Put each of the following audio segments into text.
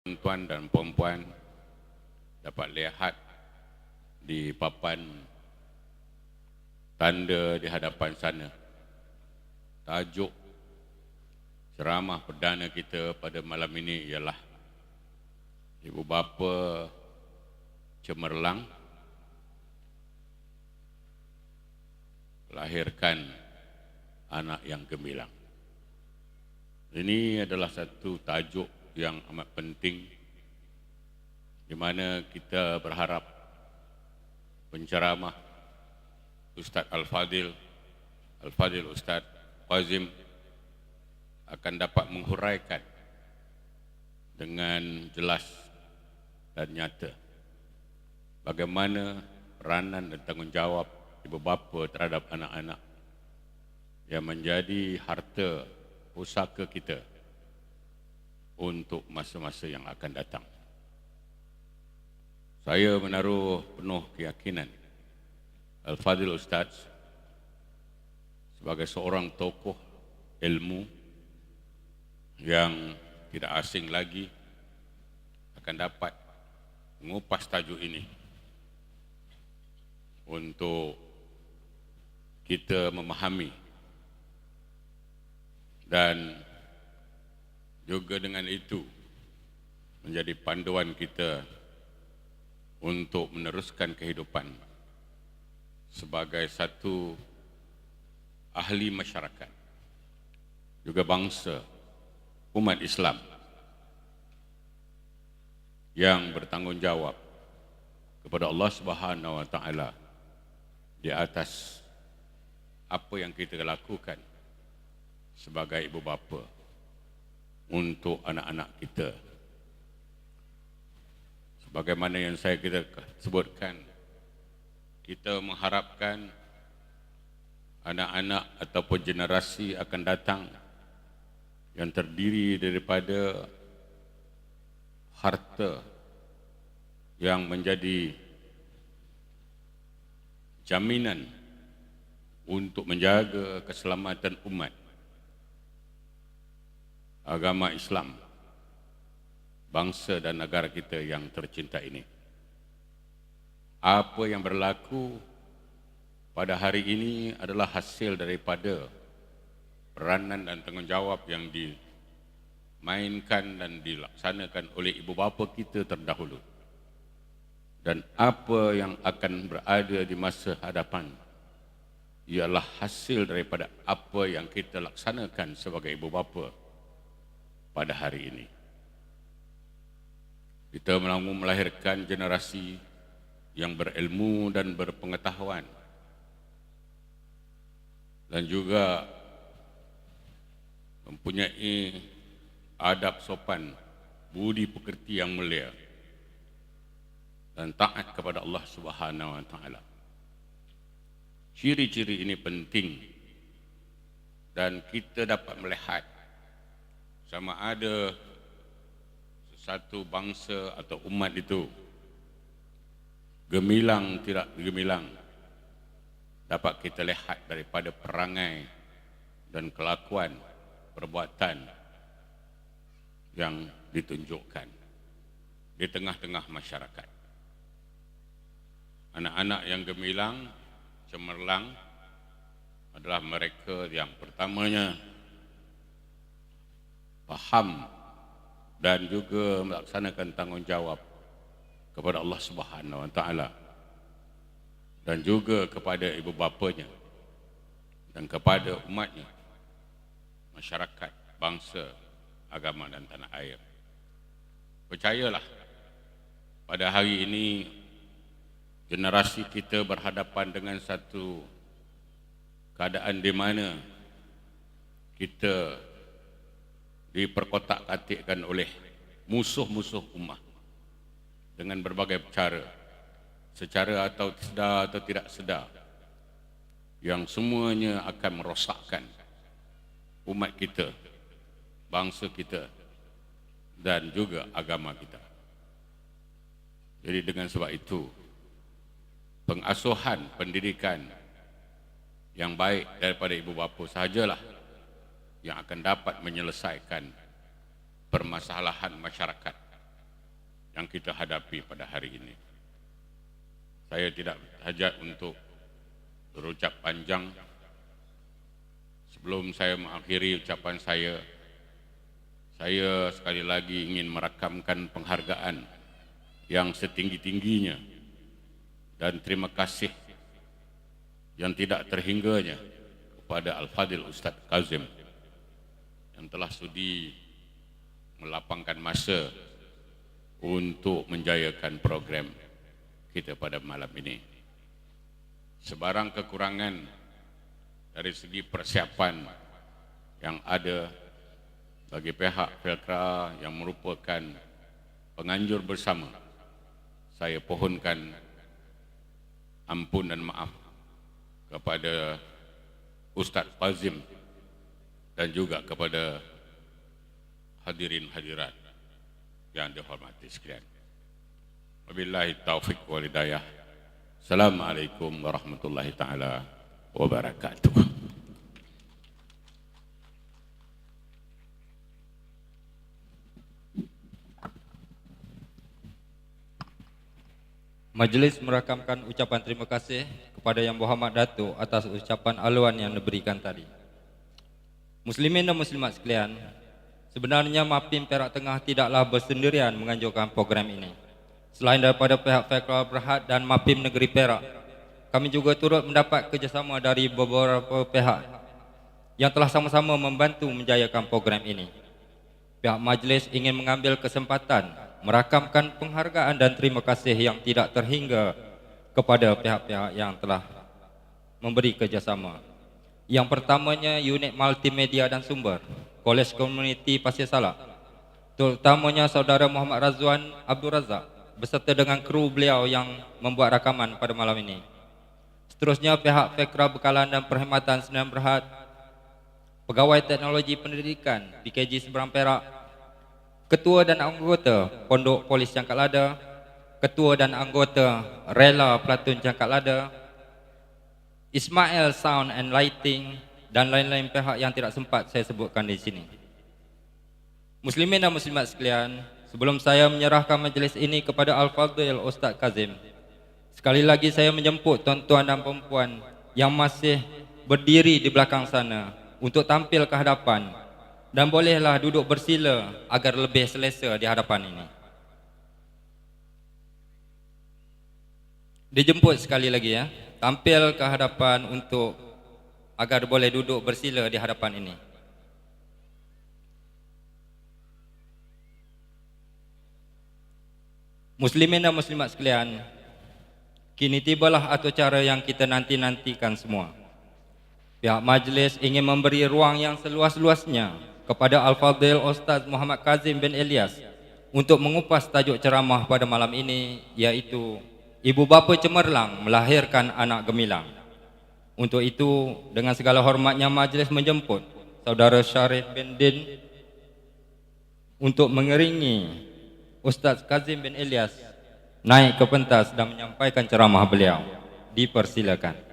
Tuan dan puan-puan dapat lihat di papan tanda di hadapan sana, tajuk ceramah perdana kita pada malam ini ialah Ibu Bapa cemerlang melahirkan anak yang gemilang. Ini adalah satu tajuk yang amat penting, di mana kita berharap penceramah Ustaz Al-Fadil Ustaz Qazim akan dapat menghuraikan dengan jelas dan nyata bagaimana peranan dan tanggungjawab ibu bapa terhadap anak-anak yang menjadi harta pusaka kita untuk masa-masa yang akan datang. Saya menaruh penuh keyakinan Al-Fadil Ustaz sebagai seorang tokoh ilmu yang tidak asing lagi akan dapat mengupas tajuk ini untuk kita memahami dan juga dengan itu menjadi panduan kita untuk meneruskan kehidupan sebagai satu ahli masyarakat, juga bangsa umat Islam yang bertanggungjawab kepada Allah Subhanahu wa taala di atas apa yang kita lakukan sebagai ibu bapa untuk anak-anak kita. Sebagaimana yang kita sebutkan, kita mengharapkan anak-anak ataupun generasi akan datang yang terdiri daripada harta yang menjadi jaminan untuk menjaga keselamatan umat agama Islam, bangsa dan negara kita yang tercinta ini. Apa yang berlaku pada hari ini adalah hasil daripada peranan dan tanggungjawab yang dimainkan dan dilaksanakan oleh ibu bapa kita terdahulu. Dan apa yang akan berada di masa hadapan ialah hasil daripada apa yang kita laksanakan sebagai ibu bapa pada hari ini. Kita mahu melahirkan generasi yang berilmu dan berpengetahuan dan juga mempunyai adab sopan, budi pekerti yang mulia dan taat kepada Allah Subhanahu wa taala. Ciri-ciri ini penting dan kita dapat melihat sama ada satu bangsa atau umat itu gemilang tidak gemilang dapat kita lihat daripada perangai dan kelakuan perbuatan yang ditunjukkan di tengah-tengah masyarakat. Anak-anak yang gemilang, cemerlang adalah mereka yang pertamanya faham dan juga melaksanakan tanggungjawab kepada Allah Subhanahu wa taala dan juga kepada ibu bapanya dan kepada umatnya, masyarakat, bangsa, agama dan tanah air. Percayalah, pada hari ini generasi kita berhadapan dengan satu keadaan di mana kita diperkotak-katikkan oleh musuh-musuh ummah dengan berbagai cara, secara atau sedar atau tidak sedar, yang semuanya akan merosakkan umat kita, bangsa kita dan juga agama kita. Jadi dengan sebab itu, pengasuhan pendidikan yang baik daripada ibu bapa sahajalah yang akan dapat menyelesaikan permasalahan masyarakat yang kita hadapi pada hari ini. Saya tidak hajat untuk berucap panjang. Sebelum saya mengakhiri ucapan saya sekali lagi ingin merakamkan penghargaan yang setinggi-tingginya dan terima kasih yang tidak terhingganya kepada Al-Fadhil Ustaz Kazim yang telah sudi melapangkan masa untuk menjayakan program kita pada malam ini. Sebarang kekurangan dari segi persiapan yang ada bagi pihak Felkra yang merupakan penganjur bersama, saya pohonkan ampun dan maaf kepada Ustaz Kazim dan juga kepada hadirin hadirat yang dihormati sekalian. Wabillahi taufiq wal hidayah. Assalamualaikum warahmatullahi taala wabarakatuh. Majlis merakamkan ucapan terima kasih kepada Yang Berhormat Datuk atas ucapan aluan yang diberikan tadi. Muslimin dan muslimat sekalian, sebenarnya MAPIM Perak Tengah tidaklah bersendirian menganjurkan program ini. Selain daripada pihak Felkra Berhad dan MAPIM Negeri Perak, kami juga turut mendapat kerjasama dari beberapa pihak yang telah sama-sama membantu menjayakan program ini. Pihak majlis ingin mengambil kesempatan merakamkan penghargaan dan terima kasih yang tidak terhingga kepada pihak-pihak yang telah memberi kerjasama. Yang pertamanya Unit Multimedia dan Sumber, Kolej Komuniti Pasir Salak, terutamanya Saudara Muhammad Razwan Abdul Razak beserta dengan kru beliau yang membuat rakaman pada malam ini. Seterusnya pihak Felkra Bekalan dan Perkhidmatan Sdn Berhad, Pegawai Teknologi Pendidikan PKG Seberang Perak, Ketua dan anggota Pondok Polis Cangkat Lada, Ketua dan anggota Rela Platun Cangkat Lada, Ismail Sound and Lighting, dan lain-lain pihak yang tidak sempat saya sebutkan di sini. Muslimin dan muslimat sekalian, sebelum saya menyerahkan majlis ini kepada Al-Fadhil Ustaz Kazim, sekali lagi saya menjemput tuan-tuan dan perempuan yang masih berdiri di belakang sana untuk tampil ke hadapan dan bolehlah duduk bersila agar lebih selesa di hadapan ini. Dijemput sekali lagi ya, tampil ke hadapan untuk agar boleh duduk bersila di hadapan ini. Muslimin dan muslimat sekalian, kini tibalah acara yang kita nanti-nantikan semua. Pihak majlis ingin memberi ruang yang seluas-luasnya kepada Al-Fadhil Ustaz Muhammad Kazim bin Ilyas untuk mengupas tajuk ceramah pada malam ini, iaitu Ibu Bapa Cemerlang Melahirkan Anak Gemilang. Untuk itu, dengan segala hormatnya majlis menjemput Saudara Syarif bin Din untuk mengiringi Ustaz Kazim bin Ilyas naik ke pentas dan menyampaikan ceramah beliau. Dipersilakan.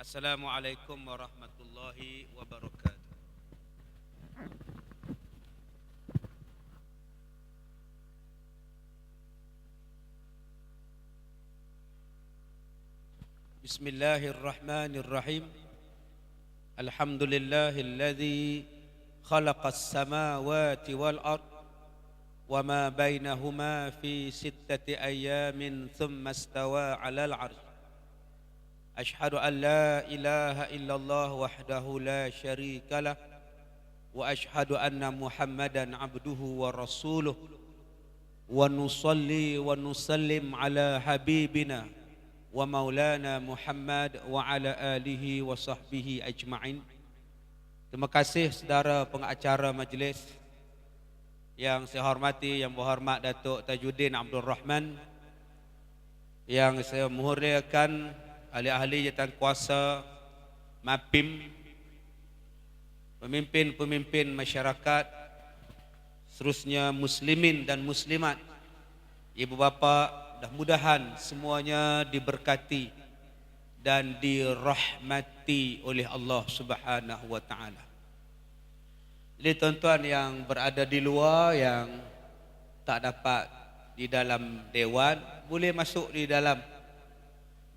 Assalamualaikum warahmatullahi wabarakatuh. Bismillahirrahmanirrahim. Alhamdulillahilladzi khalaqas samawati wal ard wa ma bainahuma fi sittati ayyamin thumma istawa 'alal 'arsy. أشهد أن لا إله إلا الله وحده لا شريك له وأشهد أن محمدا عبده ورسوله ونصلي ونسلم على حبيبنا ومولانا محمد وعلى آله وصحبه أجمعين. Terima kasih saudara pengacara majlis yang saya hormati, yang berhormat Datuk Tajuddin Abdul Rahman, yang saya muliakan ahli-ahli jawatan kuasa, MAPIM, pemimpin-pemimpin masyarakat, seterusnya muslimin dan muslimat, ibu bapa, mudah-mudahan semuanya diberkati dan dirahmati oleh Allah Subhanahu wa taala. Jadi tuan-tuan yang berada di luar yang tak dapat di dalam dewan, boleh masuk di dalam.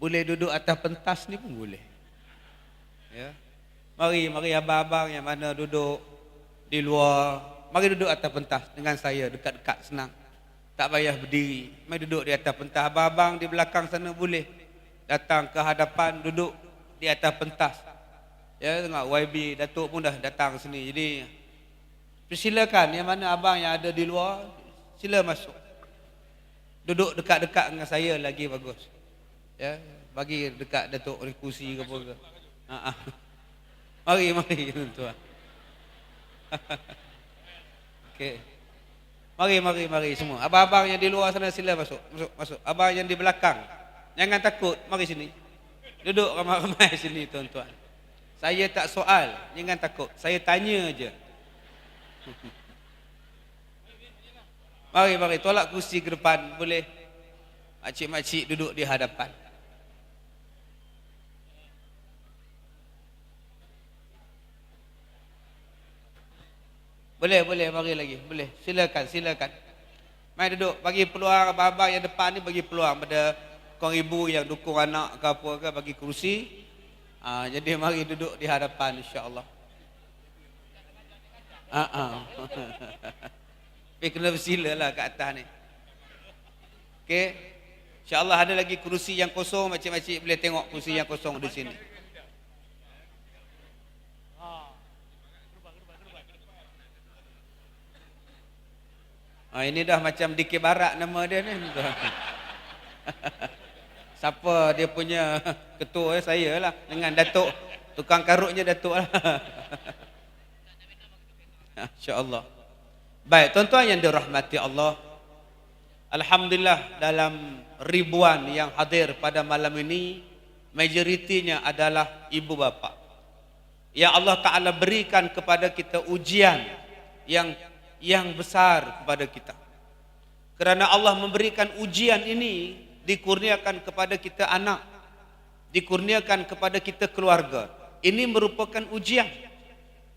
Boleh duduk atas pentas ni pun boleh. Ya. Mari abang-abang yang mana duduk di luar, mari duduk atas pentas dengan saya, dekat-dekat senang. Tak payah berdiri. Mari duduk di atas pentas. Abang-abang di belakang sana boleh datang ke hadapan, duduk di atas pentas. Ya, tengok YB Datuk pun dah datang sini. Jadi persilakan yang mana abang yang ada di luar, sila masuk. Duduk dekat-dekat dengan saya lagi bagus. Ya, bagi dekat Datuk oleh kursi ke apa ke. Mari tuan-tuan. Okey. Mari semua. Abang-abang yang di luar sana sila masuk. Abang yang di belakang, jangan takut, mari sini. Duduk ramai-ramai sini tuan-tuan. Saya tak soal, jangan takut. Saya tanya aja. Mari tolak kursi ke depan, boleh. Makcik-makcik duduk di hadapan. Boleh, mari lagi. Boleh. Silakan. Mari duduk. Bagi peluang abang-abang yang depan ni, bagi peluang pada kaum ibu yang dukung anak ke apa ke, bagi kursi. Jadi mari duduk di hadapan insya-Allah. Tapi kena bersila lah kat atas ni. Okey. InsyaAllah ada lagi kerusi yang kosong, makcik-makcik boleh tengok kerusi yang kosong di sini. Ini dah macam Dikir Barat nama dia ni. Siapa dia punya ketua? Saya lah. Dengan Datuk. Tukang karutnya Datuk lah. InsyaAllah. Baik, tuan-tuan yang dirahmati Allah. Alhamdulillah, dalam ribuan yang hadir pada malam ini, majoritinya adalah ibu bapa. Yang Allah Ta'ala berikan kepada kita ujian yang besar kepada kita. Kerana Allah memberikan ujian ini, dikurniakan kepada kita anak, dikurniakan kepada kita keluarga. Ini merupakan ujian.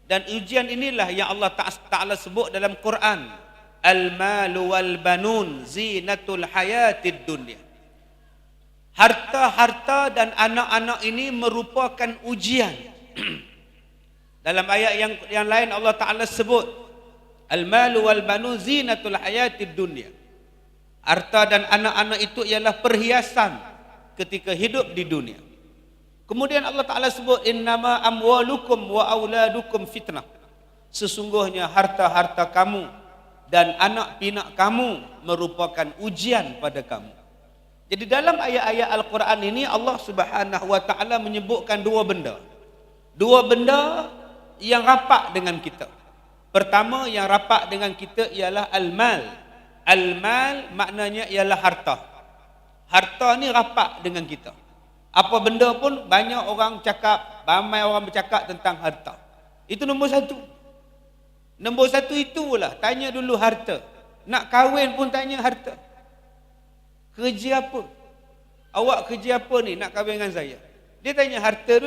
Dan ujian inilah yang Allah Ta'ala sebut dalam Quran. Al-malu wal banun zinatul hayatid dunya. Harta-harta dan anak-anak ini merupakan ujian. Dalam ayat yang lain Allah Ta'ala sebut al-malu wal banun zinatul hayatid dunya. Harta dan anak-anak itu ialah perhiasan ketika hidup di dunia. Kemudian Allah Ta'ala sebut innama amwalukum wa auladukum fitnah. Sesungguhnya harta-harta kamu dan anak pinak kamu merupakan ujian pada kamu. Jadi dalam ayat-ayat Al-Quran ini Allah Subhanahu wa Ta'ala menyebutkan dua benda. Dua benda yang rapat dengan kita. Pertama yang rapat dengan kita ialah al-mal. Al-mal maknanya ialah harta. Harta ni rapat dengan kita. Apa benda pun banyak orang cakap, ramai orang bercakap tentang harta. Itu nombor satu. Nombor satu itulah, tanya dulu harta. Nak kahwin pun tanya harta. Kerja apa? Awak kerja apa ni nak kahwin dengan saya? Dia tanya harta dulu.